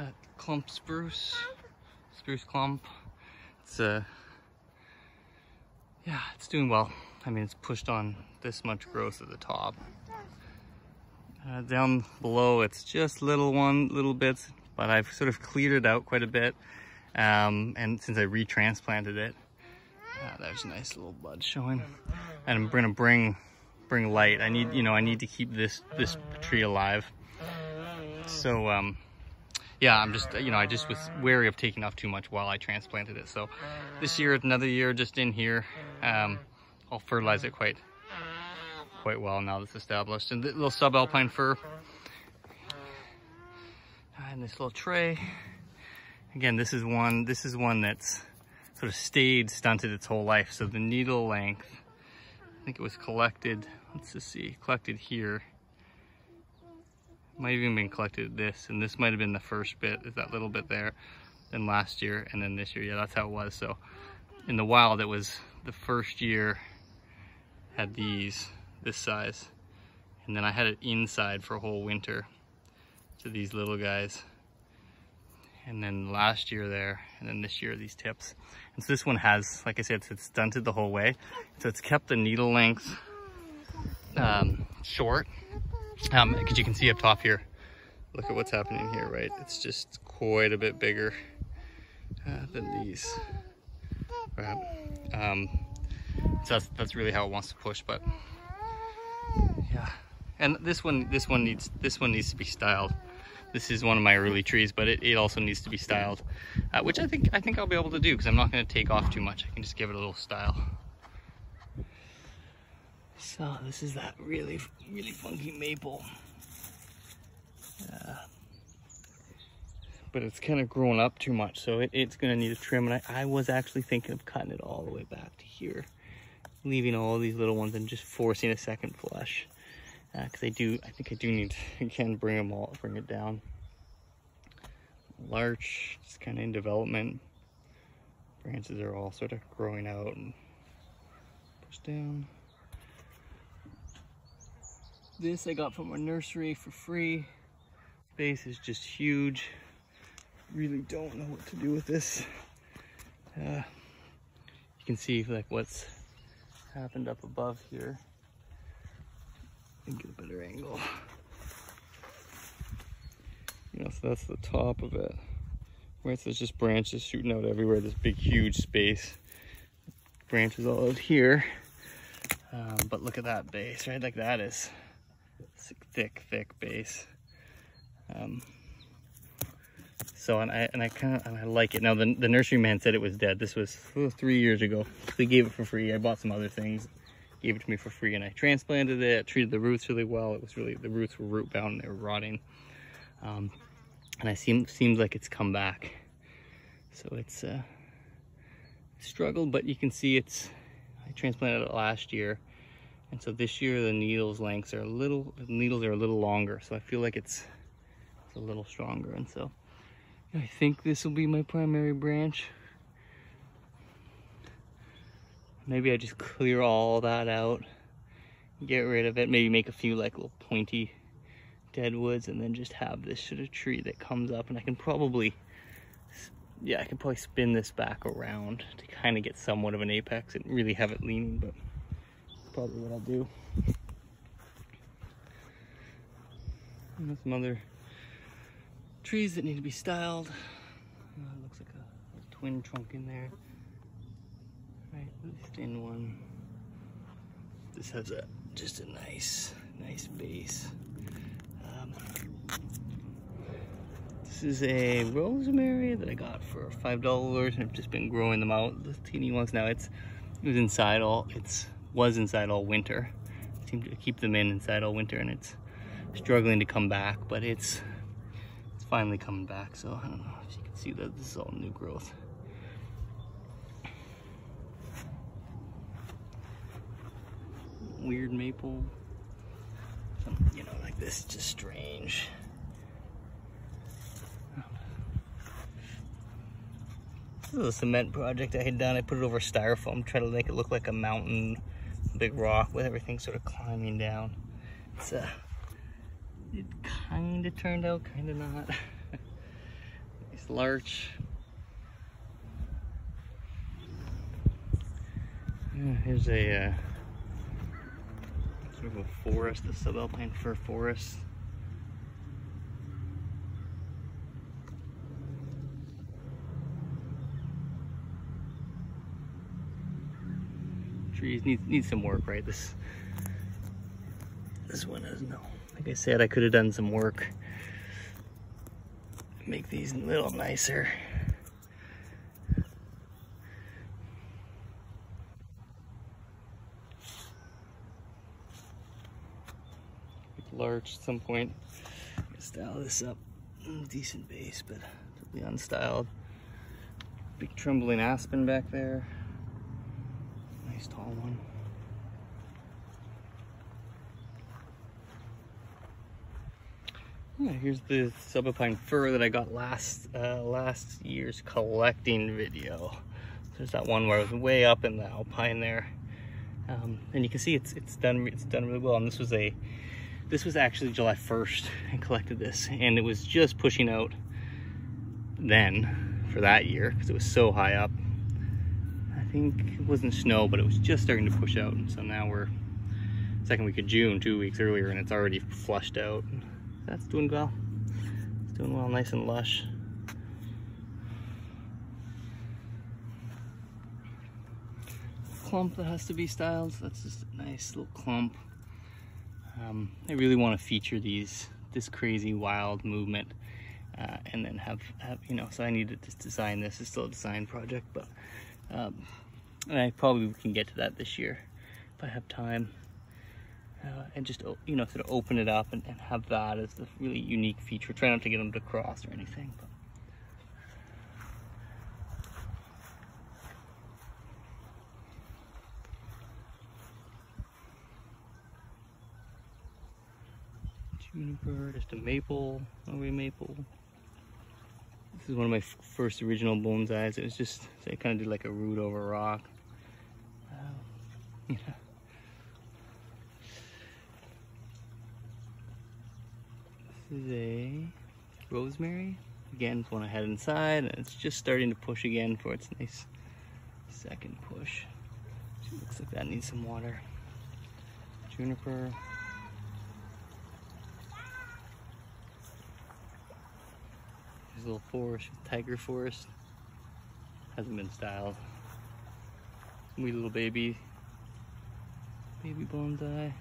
that clump spruce clump. It's yeah, it's doing well. I mean, it's pushed on this much growth at the top. Down below, it's just little bits, but I've sort of cleared it out quite a bit. And since I retransplanted it, there's a nice little bud showing. And I'm gonna bring light. I need to keep this tree alive. So yeah, I'm just, I just was wary of taking off too much while I transplanted it. So this year, another year just in here, I'll fertilize it quite well now that's established. And the little subalpine fir in this little tray. Again, this is one that's sort of stayed stunted its whole life. So the needle length, I think it was collected, let's just see, collected here. Might have even been collected this, and this might have been the first bit, is that little bit there, then last year, and then this year. Yeah, that's how it was. So in the wild, it was the first year had this size, and then I had it inside for a whole winter to these little guys, and then last year there, and then this year these tips. And so this one has, like I said, it's stunted the whole way, so it's kept the needle length short. Because you can see up top here, look at what's happening here, right? It's just quite a bit bigger than these. So that's really how it wants to push. But yeah, and this one needs to be styled. This is one of my early trees, but it also needs to be styled, which I think I'll be able to do because I'm not going to take off too much. I can just give it a little style. So this is that really funky maple, but it's kind of grown up too much, so it's going to need a trim. And I was actually thinking of cutting it all the way back to here, leaving all these little ones and just forcing a second flush, because I think I do need to, again, bring it down. Larch, it's kind of in development. Branches are all sort of growing out and pushed down. This I got from a nursery for free. Base is just huge. Really don't know what to do with this. You can see like what's happened up above here. And get a better angle. So that's the top of it. Right, so there's just branches shooting out everywhere. This big, huge space. Branches all out here. But look at that base, right? Like that is thick base. So and I like it. Now the nurseryman said it was dead. This was 3 years ago. They gave it for free. I bought some other things, gave it to me for free, and I transplanted it. Treated the roots really well. It was really, the roots were root bound and they were rotting. And it seems like it's come back. So it's struggled, but you can see I transplanted it last year. And so this year the needles are a little longer, so I feel like it's a little stronger. And so I think this will be my primary branch. Maybe I just clear all that out, get rid of it, maybe make a few like little pointy deadwoods, and then just have this sort of tree that comes up. And I can probably spin this back around to kind of get somewhat of an apex and really have it leaning, but probably what I'll do. And there's some other trees that need to be styled. Looks like a twin trunk in there. Right, this thin one. This has just a nice base. This is a rosemary that I got for $5, and I've just been growing them out. The teeny ones now. It was inside all winter. I seem to keep them inside all winter, and it's struggling to come back, but it's finally coming back. So I don't know if you can see that this is all new growth. Weird maple, like this, just strange. This is a cement project I had done. I put it over styrofoam, try to make it look like a mountain, big rock with everything sort of climbing down. It kind of turned out, kind of not. larch. Yeah, here's a sort of a forest, a subalpine fir forest. Trees need some work, right? This one is no. Like I said, I could have done some work. Make these a little nicer. Larch at some point. Style this up. Decent base, but totally unstyled. Big trembling aspen back there. Nice tall one. Yeah, here's the subalpine fir that I got last year's collecting video. There's that one where I was way up in the alpine there, and you can see it's done really well. And this was actually July 1st. I collected this, and it was just pushing out then for that year because it was so high up. I think it wasn't snow, but it was just starting to push out. And so now we're second week of June, 2 weeks earlier, and it's already flushed out. That's doing well. It's doing well, nice and lush. Clump that has to be styled, so that's just a nice little clump. I really want to feature this crazy wild movement, and then have you know. So I need to just design this. It's still a design project, but and I probably can get to that this year if I have time. And just, you know, sort of open it up and have that as the really unique feature. Try not to get them to cross or anything. But. Juniper, just a maple, Norway maple. This is one of my first original bonsais. It was just, so I kind of did like a root over rock. Yeah. This is a rosemary. Again, it's one I had inside, and it's just starting to push again for its nice second push. It looks like that needs some water. Juniper. There's a little forest, tiger forest. Hasn't been styled. Wee little baby bonsai.